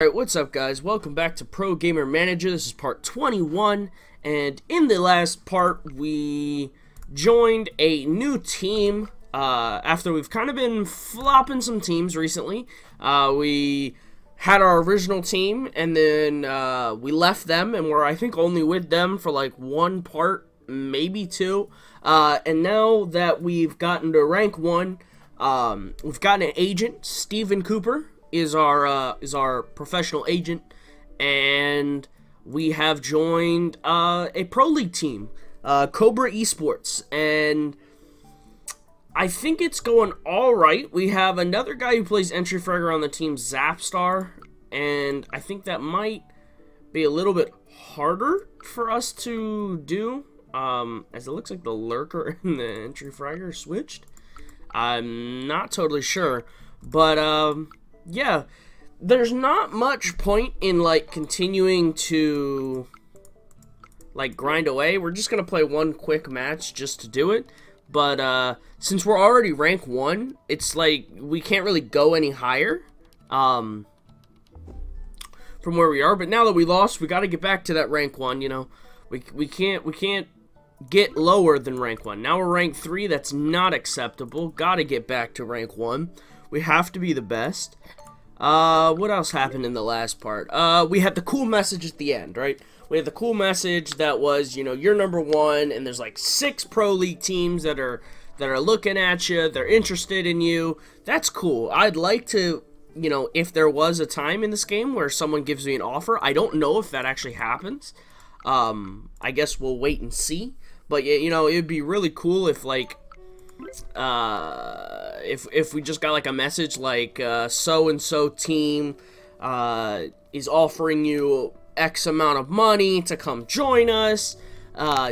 Alright, what's up guys? Welcome back to Pro Gamer Manager. This is part 21, and in the last part we joined a new team after we've kind of been flopping some teams recently. We had our original team, and then we left them, and we're I think only with them for like one part, maybe two. And now that we've gotten to rank 1, we've gotten an agent. Steven Cooper is our professional agent, and we have joined a pro league team, Cobra Esports, and I think it's going all right. We have another guy who plays entry fragger on the team, Zapstar, and I think that might be a little bit harder for us to do, as it looks like the lurker and the entry fragger switched. I'm not totally sure, but yeah, there's not much point in like continuing to like grind away. We're just gonna play one quick match just to do it. But since we're already rank 1, it's like we can't really go any higher from where we are. But now that we lost, we got to get back to that rank 1. You know, we can't get lower than rank 1. Now we're rank 3. That's not acceptable. Got to get back to rank 1. We have to be the best. What else happened in the last part? We had the cool message at the end, right? We had the cool message that was, you know, you're number 1, and there's like 6 pro league teams that are looking at you. They're interested in you. That's cool. I'd like to, you know, if there was a time in this game where someone gives me an offer. I don't know if that actually happens. I guess we'll wait and see. But yeah, you know, it'd be really cool if like if we just got like a message like so and so team is offering you X amount of money to come join us.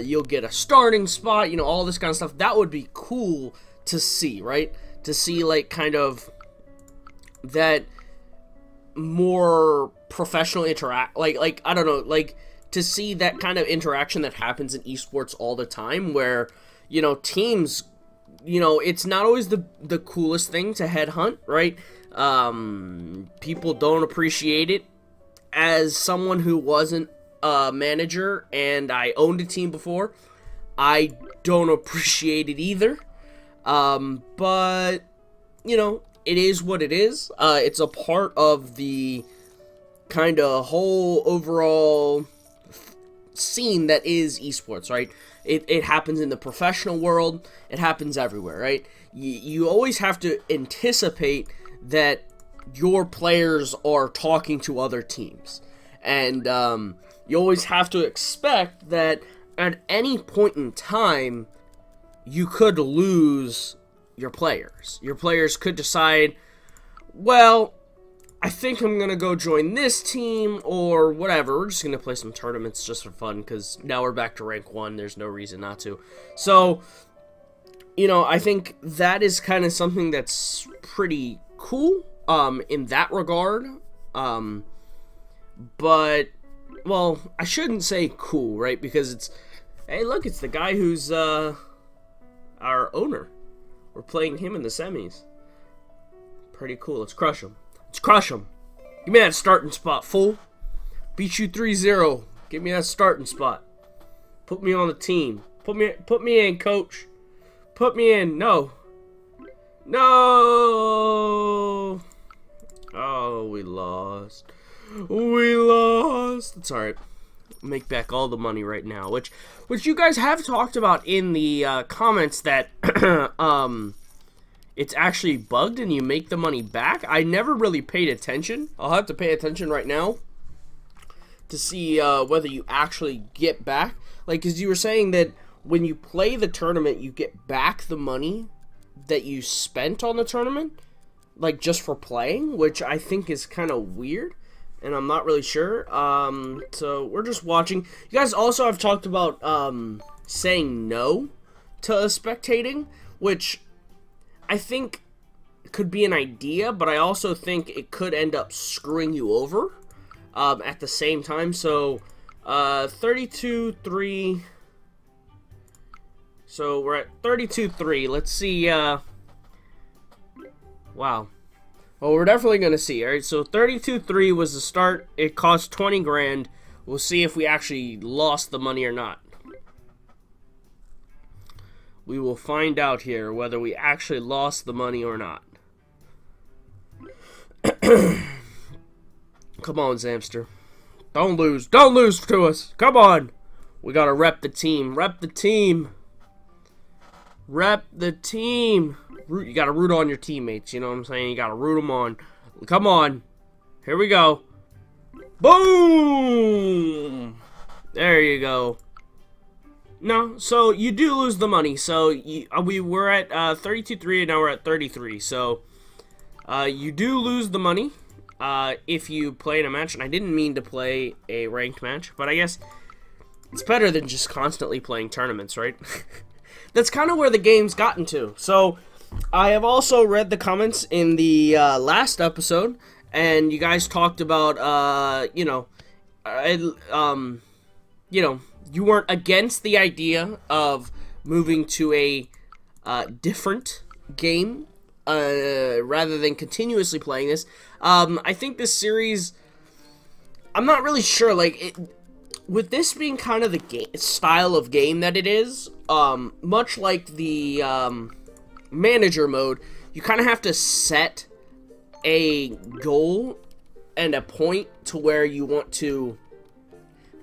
You'll get a starting spot, you know, all this kind of stuff. That would be cool to see, right? To see like kind of that more professional interact, like I don't know, like to see that kind of interaction that happens in esports all the time, where, you know, teams, you know, it's not always the coolest thing to headhunt, right? People don't appreciate it. As someone who wasn't a manager and I owned a team before, I don't appreciate it either. But, you know, it is what it is. It's a part of the kind of whole overall scene that is esports, right? It happens in the professional world. It happens everywhere, right? You always have to anticipate that your players are talking to other teams, and you always have to expect that at any point in time you could lose your players. Your players could decide, well, I think I'm gonna go join this team, or whatever. We're just gonna play some tournaments just for fun, because now we're back to rank 1. There's no reason not to. So, you know, I think that is kind of something that's pretty cool in that regard. But, well, I shouldn't say cool, right? Because it's, hey, look, it's the guy who's our owner. We're playing him in the semis. Pretty cool. Let's crush him. Let's crush him. Give me that starting spot, fool. Beat you 3-0. Give me that starting spot. Put me on the team. Put me in, coach. Put me in. No. No. Oh, we lost. We lost. It's alright. Make back all the money right now, which you guys have talked about in the comments that it's actually bugged and you make the money back. I never really paid attention. I'll have to pay attention right now to see whether you actually get back. Like, because you were saying that when you play the tournament, you get back the money that you spent on the tournament, like just for playing, which I think is kind of weird, and I'm not really sure. So we're just watching. You guys also have talked about saying no to spectating, which I think could be an idea, but I also think it could end up screwing you over at the same time. So 32-3. So we're at 32-3. Let's see. Wow. Well, we're definitely going to see. All right, so 32-3 was the start. It cost 20 grand. We'll see if we actually lost the money or not. We will find out here whether we actually lost the money or not. Come on, Zamster. Don't lose. Don't lose to us. Come on. We got to rep the team. Rep the team. Rep the team. You got to root on your teammates. You know what I'm saying? You got to root them on. Come on. Here we go. Boom. There you go. No, so you do lose the money. So we were at 32-3 and now we're at 33. So you do lose the money if you play in a match. And I didn't mean to play a ranked match, but I guess it's better than just constantly playing tournaments, right? That's kind of where the game's gotten to. So I have also read the comments in the last episode, and you guys talked about you know, you weren't against the idea of moving to a different game rather than continuously playing this. I think this series, I'm not really sure, like, with this being kind of the style of game that it is, much like the manager mode, you kind of have to set a goal and a point to where you want to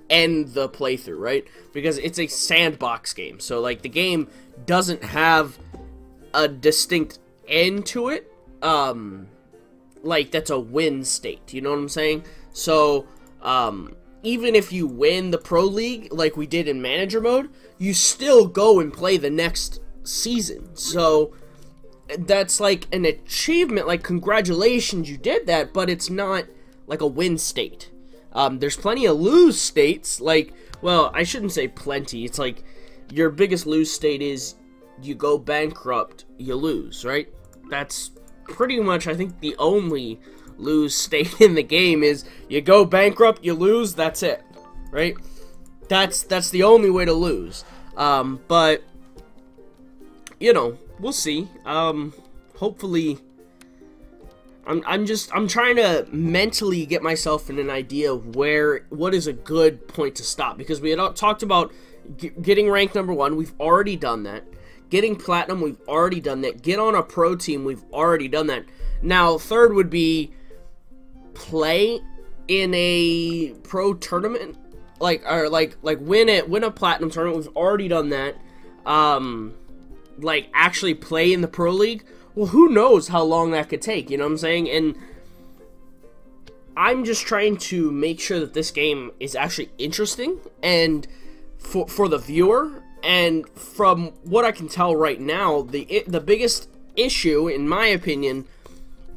end the playthrough, right? Because it's a sandbox game, so like the game doesn't have a distinct end to it, like that's a win state, you know what I'm saying? So even if you win the Pro League like we did in manager mode, you still go and play the next season. So that's like an achievement, like congratulations, you did that, but it's not like a win state. There's plenty of lose states, like, well, I shouldn't say plenty, it's like your biggest lose state is you go bankrupt, you lose, right? That's pretty much, I think, the only lose state in the game is you go bankrupt, you lose, that's it, right? That's the only way to lose. But you know, we'll see. Hopefully, I'm trying to mentally get myself in an idea of what is a good point to stop, because we had talked about getting ranked #1. We've already done that. Getting platinum, we've already done that. Get on a pro team, we've already done that. Now, third would be play in a pro tournament, like win a platinum tournament. We've already done that. Like actually play in the Pro League. Well, who knows how long that could take, you know what I'm saying? And I'm just trying to make sure that this game is actually interesting and for the viewer. And from what I can tell right now, the biggest issue, in my opinion,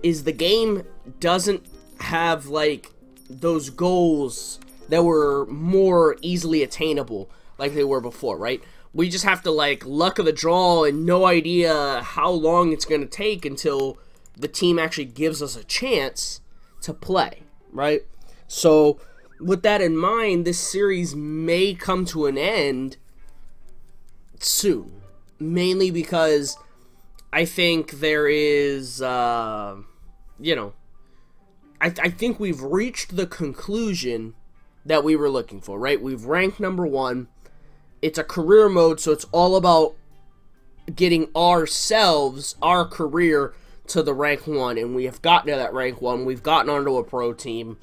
is the game doesn't have like those goals that were more easily attainable like they were before, right? We just have to, like, luck of the draw and no idea how long it's going to take until the team actually gives us a chance to play, right? So, with that in mind, this series may come to an end soon. Mainly because I think there is, you know, I think we've reached the conclusion that we were looking for, right? We've ranked #1. It's a career mode, so it's all about getting ourselves, our career, to the rank 1, and we have gotten to that rank 1. We've gotten onto a pro team.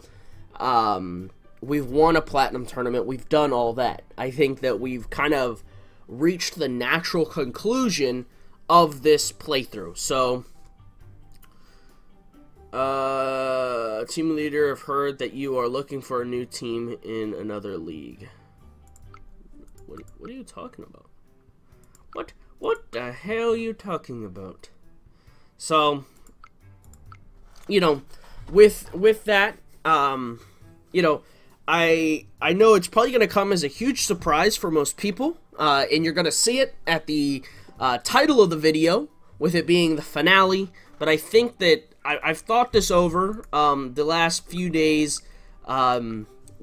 We've won a platinum tournament. We've done all that. I think that we've kind of reached the natural conclusion of this playthrough. So, team leader, I've heard that you are looking for a new team in another league. What are you talking about? What the hell are you talking about? So, you know, with that, you know, I know it's probably gonna come as a huge surprise for most people, and you're gonna see it at the title of the video, with it being the finale. But I think that I've thought this over the last few days.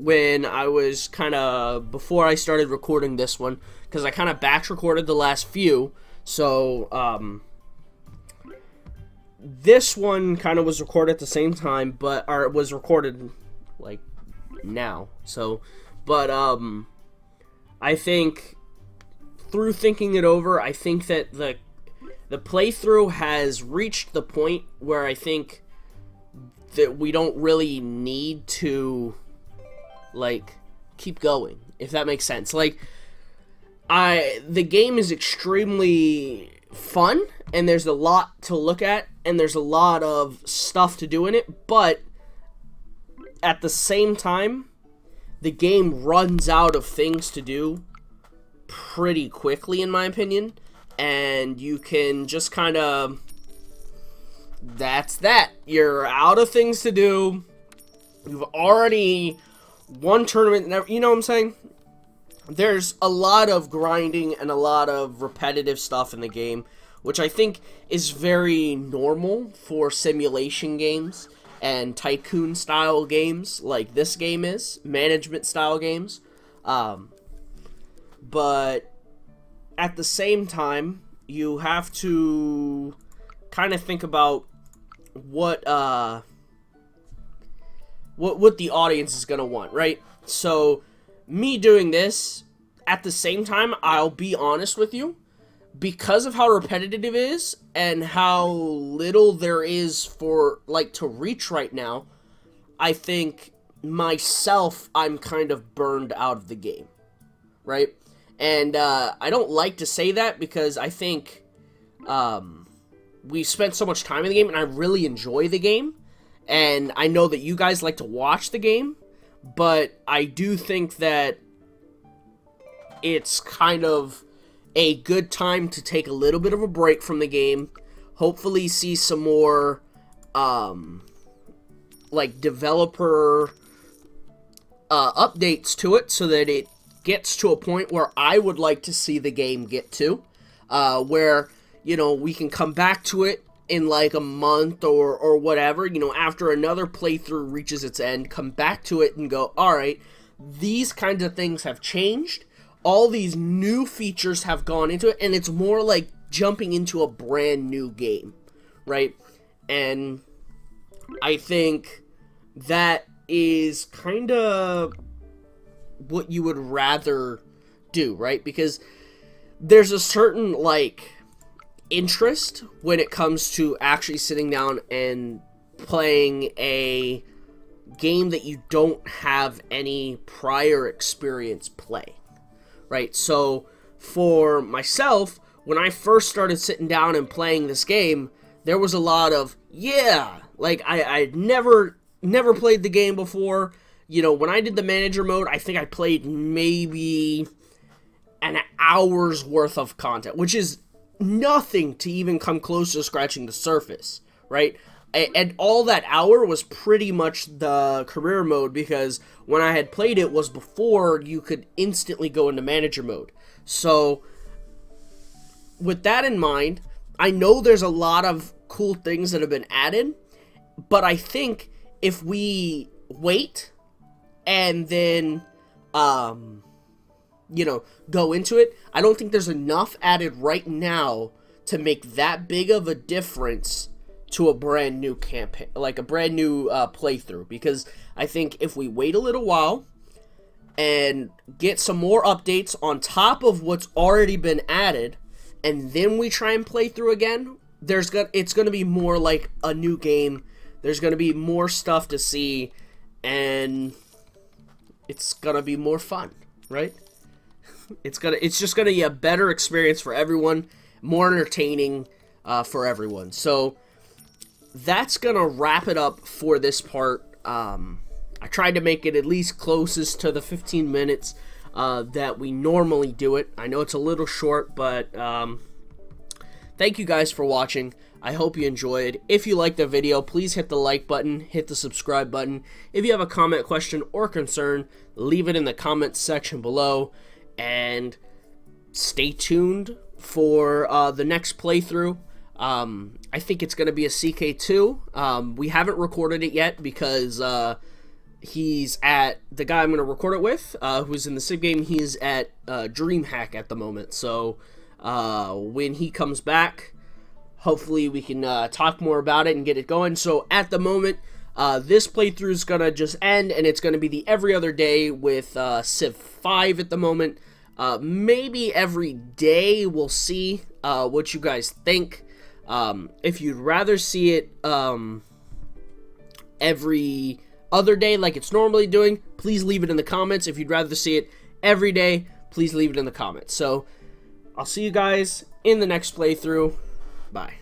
When I was kind of, before I started recording this one, because I kind of batch recorded the last few, so, this one kind of was recorded at the same time, or it was recorded like now. So, but I think through thinking it over, I think that the playthrough has reached the point where I think that we don't really need to like keep going, if that makes sense. Like, the game is extremely fun, and there's a lot to look at, and there's a lot of stuff to do in it, but at the same time, the game runs out of things to do pretty quickly, in my opinion, and you can just kind of, that's that. You're out of things to do. You've already won tournament, you know what I'm saying? There's a lot of grinding and a lot of repetitive stuff in the game, which I think is very normal for simulation games and tycoon style games like this game is, management style games. But at the same time, you have to kind of think about what the audience is gonna want, right? So me doing this, at the same time, I'll be honest with you, because of how repetitive it is and how little there is for like to reach right now, I think myself, I'm kind of burned out of the game, right? And I don't like to say that because I think we spent so much time in the game, and I really enjoy the game, and I know that you guys like to watch the game, but I do think that it's kind of a good time to take a little bit of a break from the game, hopefully see some more like developer updates to it, so that it gets to a point where I would like to see the game get to, where, you know, we can come back to it in like a month or whatever, you know, after another playthrough reaches its end, come back to it and go, alright, these kinds of things have changed, all these new features have gone into it, and it's more like jumping into a brand new game, right? And I think that is kind of what you would rather do, right? Because there's a certain, like, interest when it comes to actually sitting down and playing a game that you don't have any prior experience playing, right? So for myself, when I first started sitting down and playing this game, there was a lot of, yeah, like I'd never played the game before. You know, when I did the manager mode, I think I played maybe an hour's worth of content, which is nothing to even come close to scratching the surface, right? And all that hour was pretty much the career mode, because when I had played it was before you could instantly go into manager mode. So with that in mind, I know there's a lot of cool things that have been added, but I think if we wait and then you know, go into it, I don't think there's enough added right now to make that big of a difference to a brand new campaign, like a brand new playthrough. Because I think if we wait a little while and get some more updates on top of what's already been added, and then we try and play through again, it's gonna be more like a new game. There's gonna be more stuff to see, and it's gonna be more fun, right? It's just gonna be a better experience for everyone, more entertaining for everyone. So that's gonna wrap it up for this part. I tried to make it at least closest to the 15 minutes that we normally do it. I know it's a little short, but thank you guys for watching. I hope you enjoyed. If you liked the video, please hit the like button, hit the subscribe button. If you have a comment, question, or concern, leave it in the comments section below. And stay tuned for the next playthrough. I think it's going to be a CK2. We haven't recorded it yet because he's at, the guy I'm going to record it with, who's in the SIG game, he's at DreamHack at the moment. So when he comes back, hopefully we can talk more about it and get it going. So at the moment, this playthrough is gonna just end, and it's gonna be the every other day with Civ 5 at the moment. Maybe every day. We'll see what you guys think. If you'd rather see it every other day like it's normally doing, please leave it in the comments. If you'd rather see it every day, please leave it in the comments. So I'll see you guys in the next playthrough. Bye.